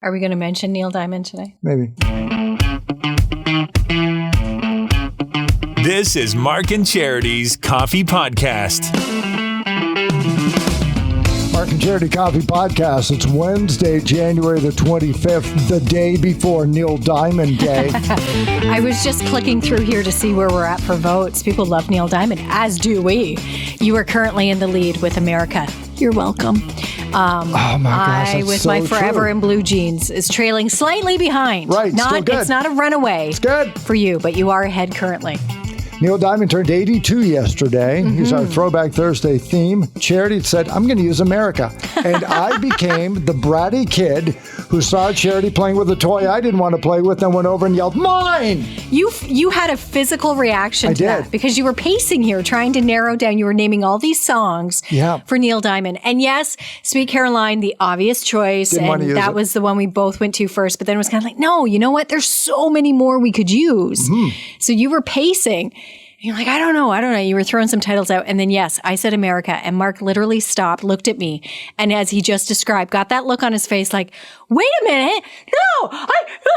Are we going to mention Neil Diamond today? Maybe. This is Mark and Charity's Coffee Podcast. Mark and Charity Coffee Podcast. It's Wednesday, January the 25th, the day before Neil Diamond Day. I was just clicking through here to see where we're at for votes. People love Neil Diamond, as do we. You are currently in the lead with America. You're welcome. Oh my gosh, I, with so my Forever true. in Blue Jeans, is trailing slightly behind. Right, still good. It's not a runaway. It's good. For you, but you are ahead currently. Neil Diamond turned 82 yesterday. He's our Throwback Thursday theme. Charity said, I'm going to use America. And I became the bratty kid who saw Charity playing with a toy I didn't want to play with and went over and yelled, mine! You had a physical reaction to that because you were pacing here trying to narrow down. You were naming all these songs for Neil Diamond. And yes, Sweet Caroline, the obvious choice. And that was the one we both went to first. But then it was kind of like, no, you know what? There's so many more we could use. So you were pacing. You're like, I don't know. You were throwing some titles out. And then, yes, I said America. And Mark literally stopped, looked at me. And as he just described, got that look on his face like, wait a minute.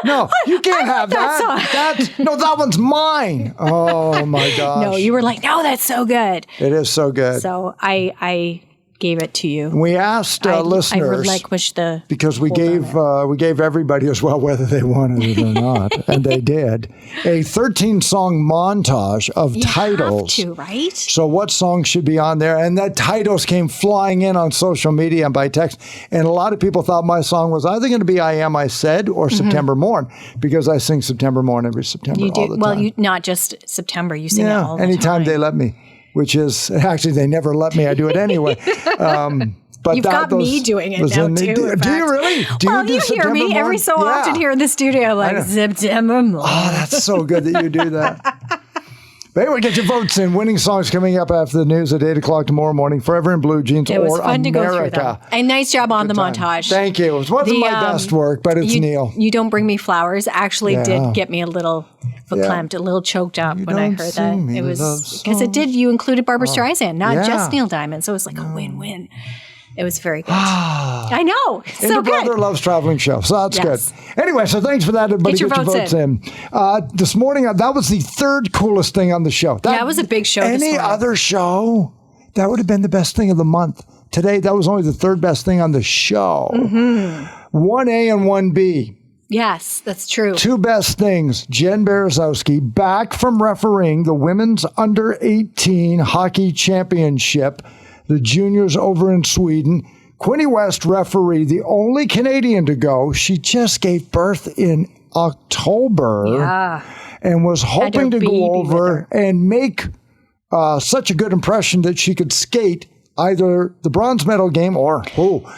No, you can't have that. That one's mine. Oh, my gosh. No, you were like, no, that's so good. It is so good. So I gave it to you. We asked listeners. I relinquished the because we gave everybody as well, whether they wanted it or not, and they did, a 13-song montage of titles. You have to, right? So what songs should be on there? And that titles came flying in on social media and by text. And a lot of people thought my song was either going to be I Am I Said or September Morn, because I sing September Morn every September all the time. Well, you not just September, you sing it all the time. Anytime they let me. Which is, actually, they never let me. I do it anyway. But you've got me doing it now, too. Do you really? You hear me every so often here in the studio, like, September Morn. Oh, that's so good that you do that. But anyway, get your votes in. Winning songs coming up after the news at 8 o'clock tomorrow morning. Forever in Blue Jeans or America. It was fun to go through them. And nice job on the montage. Thank you. It wasn't my best work, but it's Neil. You Don't Bring Me Flowers actually did get me a little clamped, a little choked up when I heard that. It was because you included Barbara Streisand, not just Neil Diamond. So it was like a win-win. It was very good. I know. So and your good. brother loves traveling show, so that's good. Anyway, so thanks for that, everybody. Get your votes in. This morning, that was the third coolest thing on the show. It was a big show this morning. Any other show, that would have been the best thing of the month. Today, that was only the third best thing on the show. 1A and 1B. Yes, that's true. Two best things. Jen Berezowski back from refereeing the Women's Under-18 Hockey Championship. The juniors over in Sweden. Quinny West referee, the only Canadian to go. She just gave birth in October and was hoping to go over and make such a good impression that she could skate either the bronze medal game or,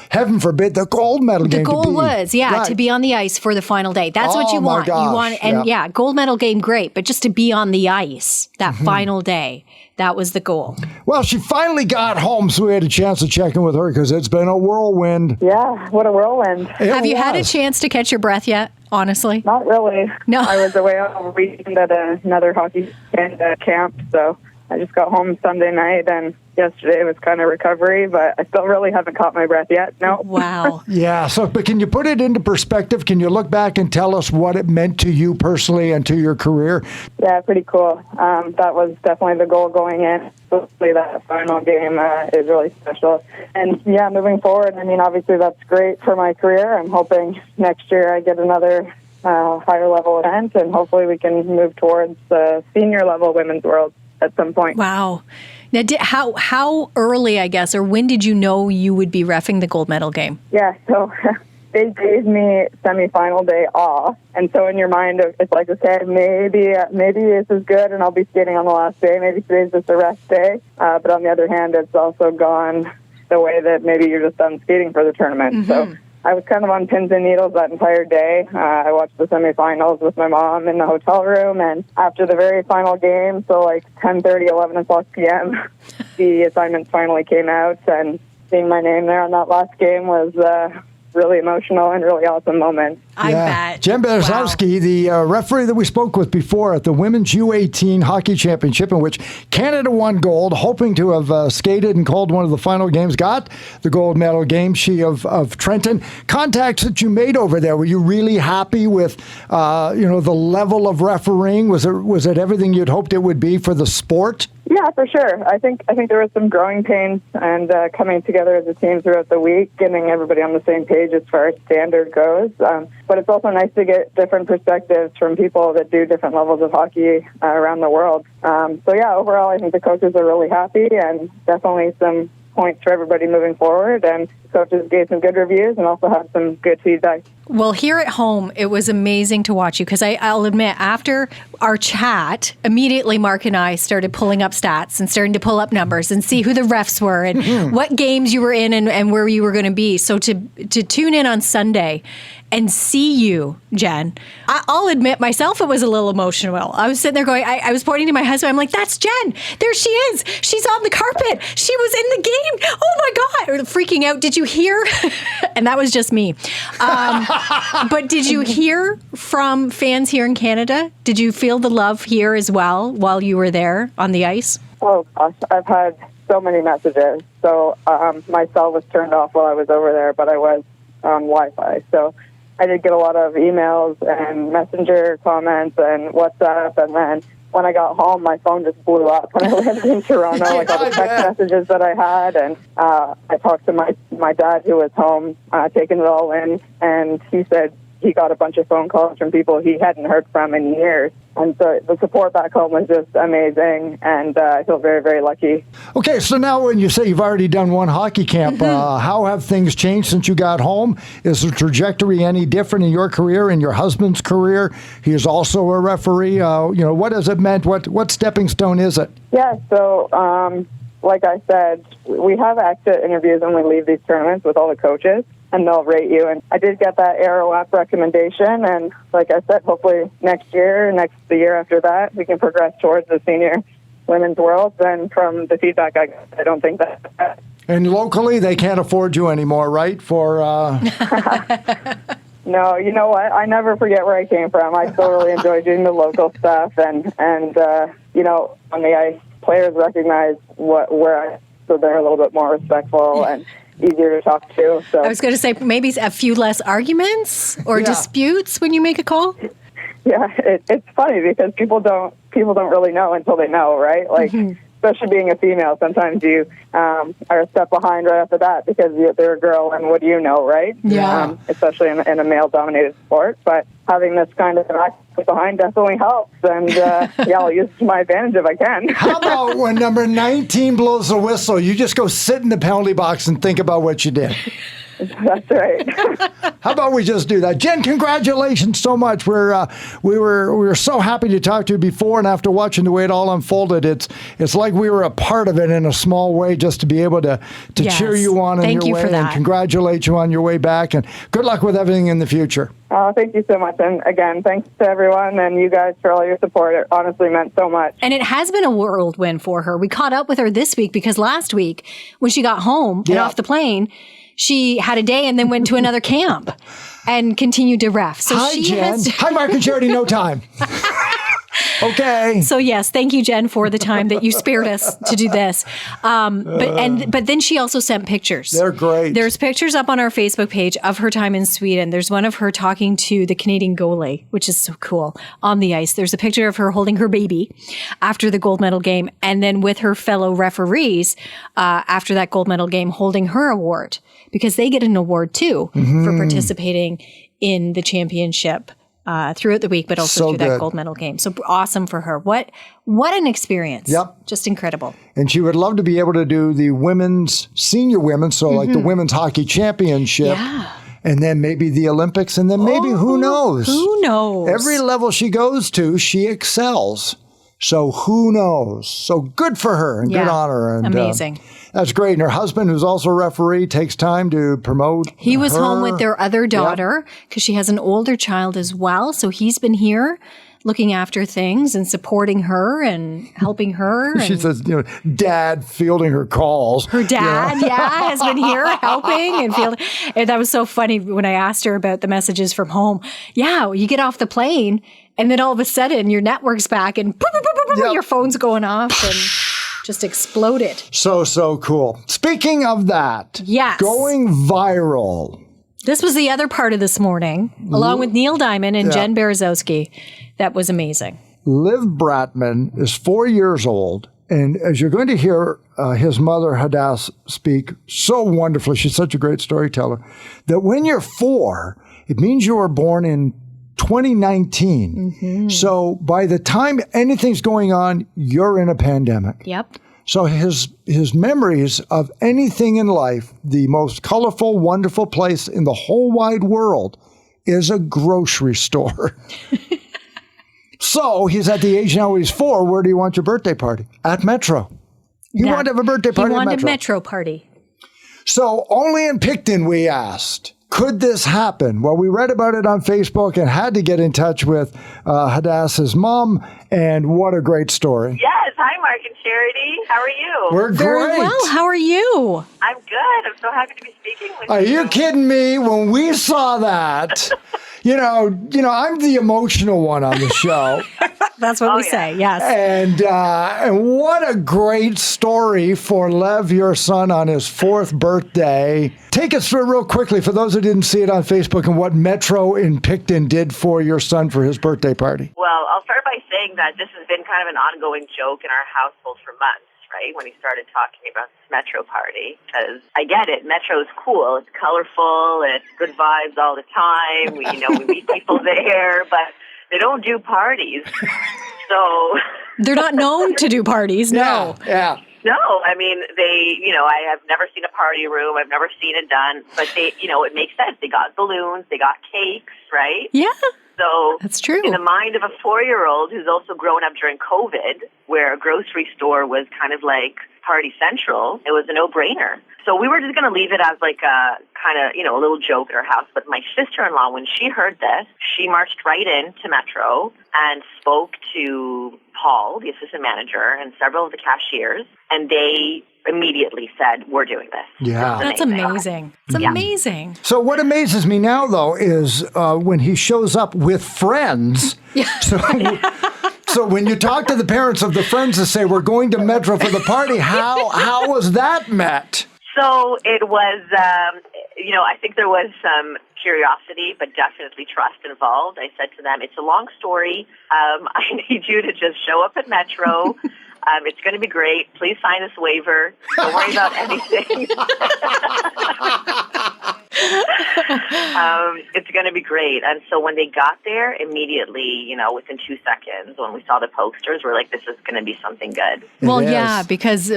heaven forbid, the gold medal game. The goal was, to be on the ice for the final day. That's what you want. Gosh, you want, and gold medal game, great, but just to be on the ice that final day. That was the goal. Well, she finally got home, so we had a chance to check in with her because it's been a whirlwind. Yeah, what a whirlwind. Have you had a chance to catch your breath yet, honestly? Not really. No. I was away on a weekend at another Hockey Canada camp, so I just got home Sunday night, and yesterday was kind of recovery, but I still really haven't caught my breath yet. No. Wow. But can you put it into perspective? Can you look back and tell us what it meant to you personally and to your career? Yeah, pretty cool. That was definitely the goal going in. Hopefully that final game is really special. And moving forward, I mean, obviously that's great for my career. I'm hoping next year I get another higher level event, and hopefully we can move towards the senior level women's world at some point. Wow. Now, how early, I guess, or when did you know you would be reffing the gold medal game? Yeah, so they gave me semifinal day off, and so in your mind, it's like, okay, maybe this is good, and I'll be skating on the last day. Maybe today's just a rest day. But on the other hand, it's also gone the way that maybe you're just done skating for the tournament. So I was kind of on pins and needles that entire day. I watched the semifinals with my mom in the hotel room, and after the very final game, so like 10:30, 11 o'clock p.m., the assignments finally came out, and seeing my name there on that last game was really emotional and really awesome moments. I bet. Jen Berezowski, the referee that we spoke with before at the Women's U18 Hockey Championship, in which Canada won gold, hoping to have skated and called one of the final games, got the gold medal game. She of Trenton. Contacts that you made over there, were you really happy with the level of refereeing? Was it everything you'd hoped it would be for the sport? Yeah, for sure. I think there was some growing pains and coming together as a team throughout the week, getting everybody on the same page as far as standard goes. But it's also nice to get different perspectives from people that do different levels of hockey around the world. Overall, I think the coaches are really happy, and definitely some points for everybody moving forward. And coaches gave some good reviews and also had some good feedback. Well, here at home, it was amazing to watch you because I'll admit, after our chat, immediately Mark and I started pulling up stats and starting to pull up numbers and see who the refs were and what games you were in and where you were going to be. So to tune in on Sunday and see you, Jen, I'll admit myself, it was a little emotional. I was sitting there going, I was pointing to my husband. I'm like, that's Jen. There she is. She's on the carpet. She was in the game. Oh my God. Or freaking out. Did you hear? And that was just me. But did you hear from fans here in Canada? Did you feel the love here as well while you were there on the ice? Oh, gosh. I've had so many messages. So my cell was turned off while I was over there, but I was on Wi-Fi. So I did get a lot of emails and messenger comments and WhatsApp. And then when I got home, my phone just blew up when I landed in Toronto, like all the text messages that I had. And I talked to my dad, who was home, taking it all in, and he said he got a bunch of phone calls from people he hadn't heard from in years. And so the support back home was just amazing, and I feel very, very lucky. Okay, so now when you say you've already done one hockey camp, how have things changed since you got home? Is the trajectory any different in your career, in your husband's career? He is also a referee. What has it meant? What stepping stone is it? Yeah, so like I said, we have exit interviews when we leave these tournaments with all the coaches, and they'll rate you. And I did get that Aero app recommendation, and like I said, hopefully the year after that, we can progress towards the senior women's worlds. And from the feedback I don't think that. And locally, they can't afford you anymore, right? No, you know what? I never forget where I came from. I still really enjoy doing the local stuff, and on the ice, players recognize so they're a little bit more respectful and easier to talk to. So I was going to say maybe a few less arguments or disputes when you make a call. Yeah, it's funny because people don't really know until they know, right? Like, especially being a female, sometimes you are a step behind right off the bat because they're a girl, and what do you know, right? Yeah. Especially in a male-dominated sport. But having this kind of act behind definitely helps, and I'll use it to my advantage if I can. How about when number 19 blows the whistle, you just go sit in the penalty box and think about what you did? That's right. How about we just do that? Jen, congratulations so much. We were so happy to talk to you before and after watching the way it all unfolded. It's like we were a part of it in a small way, just to be able to cheer you on in your way and congratulate you on your way back. And good luck with everything in the future. Oh, thank you so much. And again, thanks to everyone and you guys for all your support. It honestly meant so much. And it has been a whirlwind for her. We caught up with her this week because last week when she got home and off the plane, she had a day and then went to another camp and continued to ref. So Hi, Jen. Hi, Mark and Charity. No time. Okay. So yes, thank you, Jen, for the time that you spared us to do this. But then she also sent pictures. They're great. There's pictures up on our Facebook page of her time in Sweden. There's one of her talking to the Canadian goalie, which is so cool, on the ice. There's a picture of her holding her baby after the gold medal game, and then with her fellow referees after that gold medal game holding her award, because they get an award too for participating in the championship throughout the week, but also through that gold medal game. So awesome for her. What an experience. Yep. Just incredible. And she would love to be able to do the senior women's, so like the women's hockey championship. Yeah. And then maybe the Olympics, and then maybe who knows? Who knows? Every level she goes to, she excels. So who knows? So good for her and good on her. And, amazing. That's great. And her husband, who's also a referee, takes time to promote He was home with their other daughter because she has an older child as well. So he's been here looking after things and supporting her and helping her. She says, Dad fielding her calls. Her dad, has been here helping and fielding. And that was so funny when I asked her about the messages from home. Yeah, you get off the plane and then all of a sudden your network's back and your phone's going off and just exploded. So cool. Speaking of that, going viral. This was the other part of this morning, along with Neil Diamond and Jen Berezowski. That was amazing. Liv Bratman is 4 years old, and as you're going to hear his mother, Hadas, speak so wonderfully, she's such a great storyteller, that when you're 4, it means you were born in 2019. Mm-hmm. So by the time anything's going on, you're in a pandemic. Yep. So his memories of anything in life, the most colorful, wonderful place in the whole wide world, is a grocery store. So he's at the age now he's 4. Where do you want your birthday party? At Metro. You want to have a birthday party at Metro. He wanted a Metro party. So only in Picton we asked, could this happen? Well, we read about it on Facebook and had to get in touch with Hadas's mom, and what a great story. Yes. Hi, Mark and Charity. How are you? We're great. Very well. How are you? I'm good. I'm so happy to be speaking with you. Are you kidding me? When we saw that, I'm the emotional one on the show. That's what we say, yes. And what a great story for Lev, your son, on his 4th birthday. Take us through real quickly, for those who didn't see it on Facebook, and what Metro in Picton did for your son for his birthday party. Well, I'll start by saying that this has been kind of an ongoing joke in our household for months, right, when he started talking about this Metro party. Because I get it, Metro's cool. It's colorful. It's good vibes all the time. We meet people there, but they don't do parties. So they're not known to do parties. No. Yeah. No, I mean, I have never seen a party room. I've never seen it done. But it makes sense. They got balloons. They got cakes, right? Yeah. So that's true. In the mind of a 4-year-old who's also grown up during COVID, where a grocery store was kind of like party central, it was a no-brainer. So we were just going to leave it as like a kind of, a little joke at our house. But my sister-in-law, when she heard this, she marched right into Metro and spoke to Paul, the assistant manager, and several of the cashiers, and they immediately said, we're doing this. Yeah. That's amazing. It's amazing. So what amazes me now, though, is when he shows up with friends. So when you talk to the parents of the friends that say, we're going to Metro for the party, how was that met? So it was, I think there was some curiosity, but definitely trust involved. I said to them, it's a long story. I need you to just show up at Metro. It's going to be great. Please sign this waiver. Don't worry about anything. It's going to be great. And so when they got there, immediately, within 2 seconds, when we saw the posters, we're like, this is going to be something good. Well, yeah, because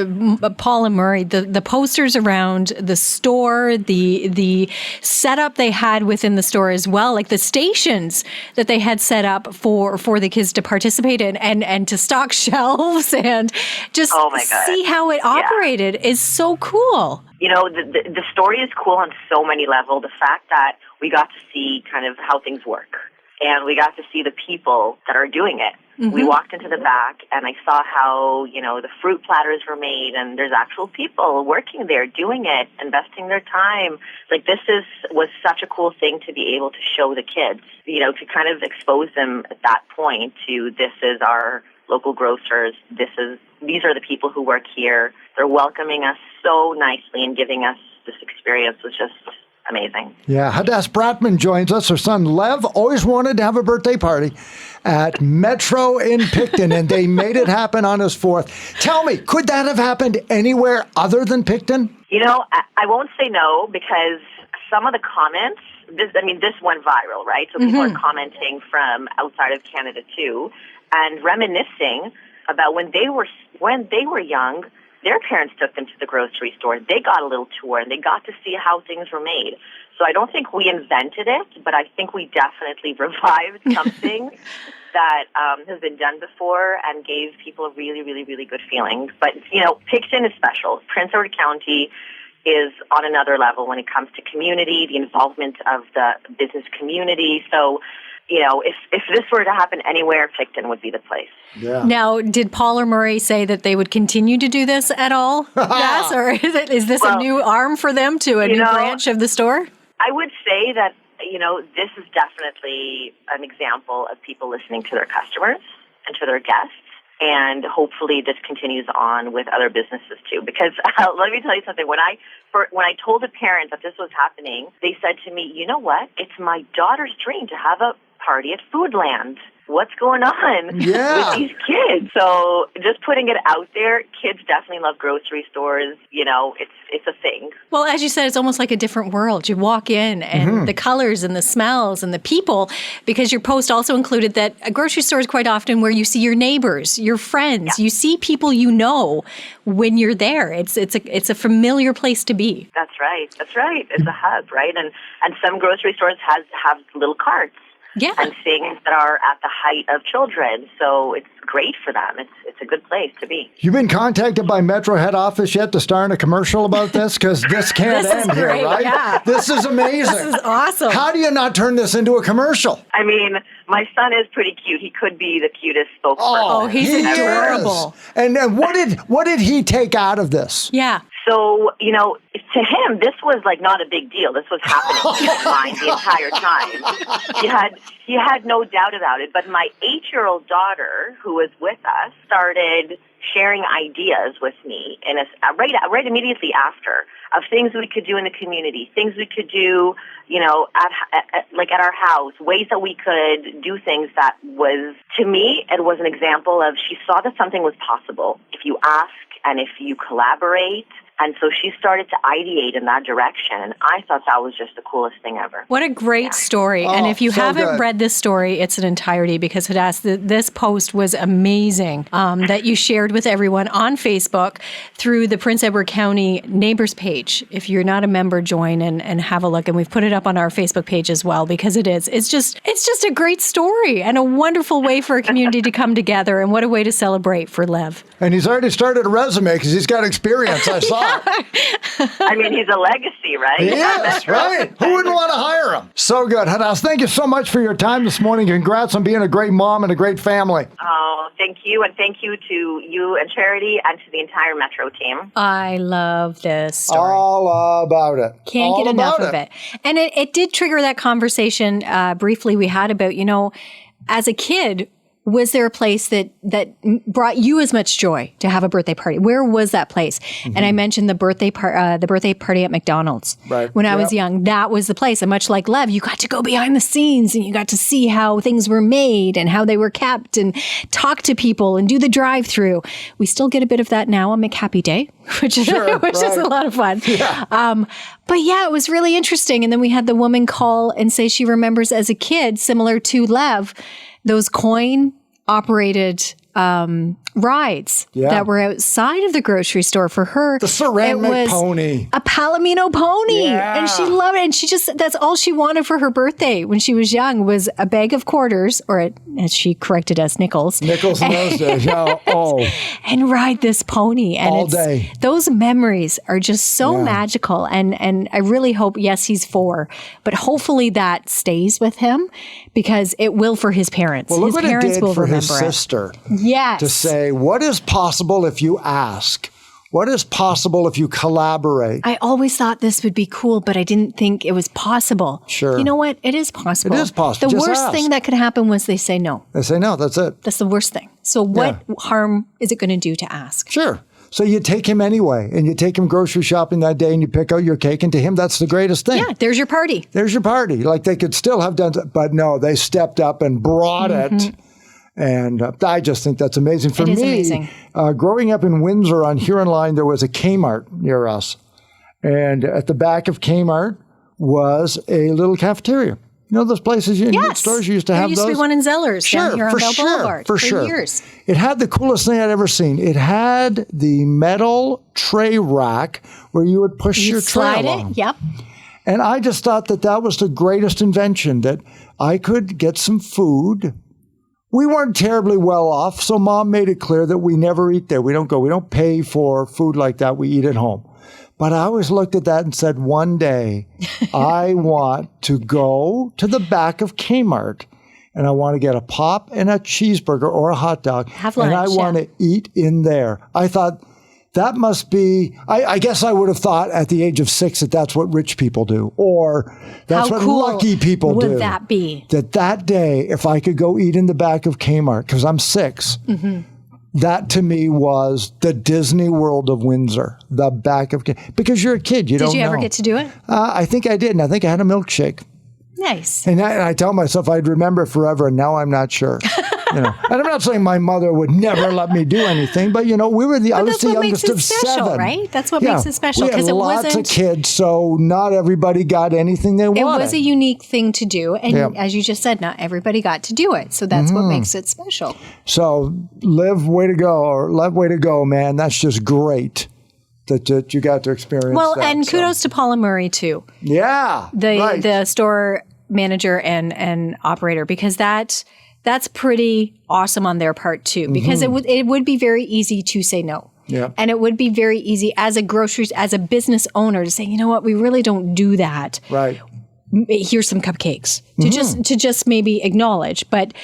Paul and Murray, the posters around the store, the setup they had within the store as well, like the stations that they had set up for the kids to participate in and to stock shelves and just see how it operated is so cool. The story is cool on so many levels. The fact that we got to see kind of how things work, and we got to see the people that are doing it. Mm-hmm. We walked into the back, and I saw how, the fruit platters were made, and there's actual people working there, doing it, investing their time. Like, was such a cool thing to be able to show the kids, to kind of expose them at that point to, this is our local grocers, these are the people who work here. They're welcoming us so nicely and giving us this experience was just amazing. Yeah, Hadas Bratman joins us. Her son Lev always wanted to have a birthday party at Metro in Picton, and they made it happen on his 4th. Tell me, could that have happened anywhere other than Picton? I won't say no, because some of the comments, this went viral, right? So people are commenting from outside of Canada too, and reminiscing about when they were young. Their parents took them to the grocery store. They got a little tour, and they got to see how things were made. So I don't think we invented it, but I think we definitely revived something that has been done before and gave people a really, really, really good feeling. But, Picton is special. Prince Edward County is on another level when it comes to community, the involvement of the business community. So if this were to happen anywhere, Picton would be the place. Yeah. Now, did Paul or Murray say that they would continue to do this at all? Yes, or is this a new arm for them to a new branch of the store? I would say that, this is definitely an example of people listening to their customers and to their guests. And hopefully this continues on with other businesses too. Because let me tell you something. When I told the parents that this was happening, they said to me, "You know what? It's my daughter's dream to have a party at Foodland. What's going on with these kids?" So just putting it out there, kids definitely love grocery stores. It's a thing. Well, as you said, it's almost like a different world. You walk in and the colors and the smells and the people, because your post also included that a grocery store is quite often where you see your neighbors, your friends. Yeah. You see people when you're there. It's a familiar place to be. That's right. It's a hub, right? And some grocery stores have little carts. Yeah. And things that are at the height of children. So it's great for them. It's a good place to be. You've been contacted by Metro head office yet to star in a commercial about this? Because this can't end here, right? Yeah. This is amazing. This is awesome. How do you not turn this into a commercial? I mean, my son is pretty cute. He could be the cutest spokesperson. Oh, he's adorable. And what did he take out of this? Yeah. So, to him, this was like not a big deal. This was happening in his mind the entire time. He had no doubt about it. But my 8-year-old daughter, who was with us, started sharing ideas with me right immediately after of things we could do in the community, things we could do, at our house, ways that we could do things that was, to me, it was an example of she saw that something was possible if you ask and if you collaborate. And so she started to ideate in that direction. And I thought that was just the coolest thing ever. What a great story. And if you haven't read this story, it's an entirety, because Hadas, this post was amazing that you shared with everyone on Facebook through the Prince Edward County Neighbors page. If you're not a member, join and have a look. And we've put it up on our Facebook page as well, because it's just a great story and a wonderful way for a community to come together. And what a way to celebrate for Lev. And he's already started a resume because he's got experience, I saw. I mean, he's a legacy, right? Yes, right. Who wouldn't want to hire him? So good. Hadas, thank you so much for your time this morning. Congrats on being a great mom and a great family. Oh, thank you. And thank you to you and Charity and to the entire Metro team. I love this story. All about it. Can't get enough of it. And it did trigger that conversation briefly we had about, as a kid, was there a place that brought you as much joy to have a birthday party? Where was that place? And I mentioned the birthday party at McDonald's. Right. When I was young, that was the place. And much like Lev, you got to go behind the scenes and you got to see how things were made and how they were kept and talk to people and do the drive-through. We still get a bit of that now on McHappy Day, which is a lot of fun. Yeah. But yeah, it was really interesting. And then we had the woman call and say she remembers as a kid, similar to Lev, those coin-operated rides that were outside of the grocery store. For her, the ceramic pony, a Palomino pony, and she loved it. And she that's all she wanted for her birthday when she was young was a bag of quarters, or as she corrected us, nickels. Nickels in those days, and ride this pony. And all day. Those memories are just so magical. And I really hope, yes, he's 4, but hopefully that stays with him, because it will for his parents. Well, look his what parents it did will for remember his sister. Yes. To say, what is possible if you ask? What is possible if you collaborate? I always thought this would be cool, but I didn't think it was possible. Sure. You know what? It is possible. It is possible. The Just worst ask. thing that could happen was they say no. They say no, that's it. That's the worst thing. So what harm is it going to do to ask? Sure. So you take him anyway, and you take him grocery shopping that day, and you pick out your cake, and to him, that's the greatest thing. Yeah, there's your party. There's your party. Like they could still have done, but no, they stepped up and brought it. And I just think that's amazing. For me, amazing. Growing up in Windsor on Huron Line, there was a Kmart near us. And at the back of Kmart was a little cafeteria. You know those places, stores you used to have those? There used to be one in Zellers down here on Bell Boulevard for years. It had the coolest thing I'd ever seen. It had the metal tray rack where you would push your tray along. Yep. And I just thought that was the greatest invention, that I could get some food. We weren't terribly well off, so Mom made it clear that we never eat there. We don't pay for food like that. We eat at home. But I always looked at that and said, one day I want to go to the back of Kmart and I want to get a pop and a cheeseburger or a hot dog. Have lunch, and I want to eat in there. I thought that must be, I guess I would have thought at the age of 6 that that's what rich people do, or that's what lucky people do. How cool would that be? That day, if I could go eat in the back of Kmart, because I'm 6, that to me was the Disney World of Windsor, the back of Kmart. Because you're a kid, you don't know. Did you ever get to do it? I think I did, and I think I had a milkshake. Nice. And I tell myself I'd remember it forever, and now I'm not sure. And I'm not saying my mother would never let me do anything, but I was the youngest of 7. Right? That's what makes it special. We had lots of kids, so not everybody got anything they wanted. It was a unique thing to do, and as you just said, not everybody got to do it. So that's what makes it special. So Liv, way to go, man. That's just great that you got to experience. Well, that, and kudos to Paula Murray too. Yeah, the store manager and operator, because that's pretty awesome on their part too, because it would be very easy to say no. Yeah. And it would be very easy as a business owner to say, you know what, we really don't do that. Right. Here's some cupcakes to just maybe acknowledge, but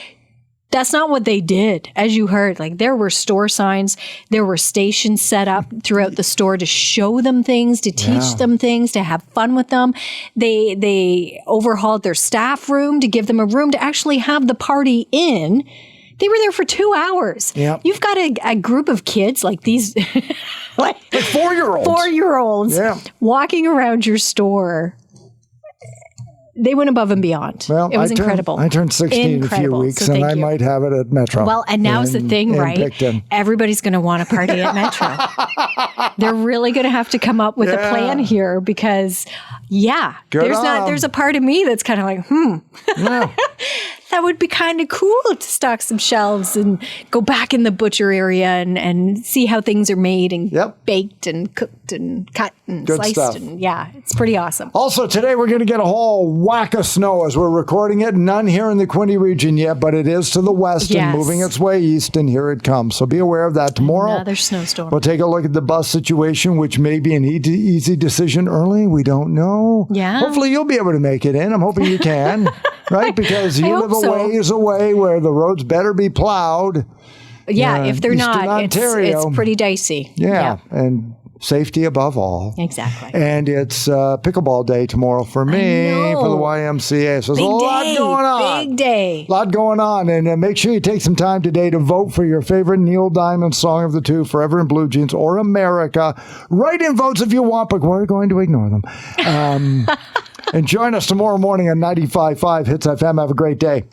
that's not what they did. As you heard, like there were store signs, there were stations set up throughout the store to show them things, to teach them things, to have fun with them. They overhauled their staff room to give them a room to actually have the party in. They were there for 2 hours. Yep. You've got a group of kids like these, like 4-year-olds. 4-year-olds walking around your store. They went above and beyond. Well, it was incredible. I turned 16 in a few weeks, so and I might have it at Metro. Well, and now's the thing, right? Picton. Everybody's going to want a party at Metro. They're really going to have to come up with a plan here because, there's a part of me that's kind of like, that would be kind of cool to stock some shelves and go back in the butcher area and see how things are made and baked and cooked and cut and Good sliced. stuff. And it's pretty awesome. Also, today we're going to get a whole whack of snow as we're recording it. None here in the Quinte region yet, but it is to the west and moving its way east, and here it comes. So be aware of that tomorrow. Another snowstorm. We'll take a look at the bus situation, which may be an easy decision early. We don't know. Yeah. Hopefully you'll be able to make it in. I'm hoping you can, right? Because you live a ways away where the roads better be plowed. Yeah, if they're not, it's pretty dicey. Yeah, and safety above all. Exactly. And it's pickleball day tomorrow for me, for the YMCA. So there's a lot going on. Big day. A lot going on. And make sure you take some time today to vote for your favorite Neil Diamond song of the two, Forever in Blue Jeans or America. Write in votes if you want, but we're going to ignore them. And join us tomorrow morning on 95.5 Hits FM. Have a great day.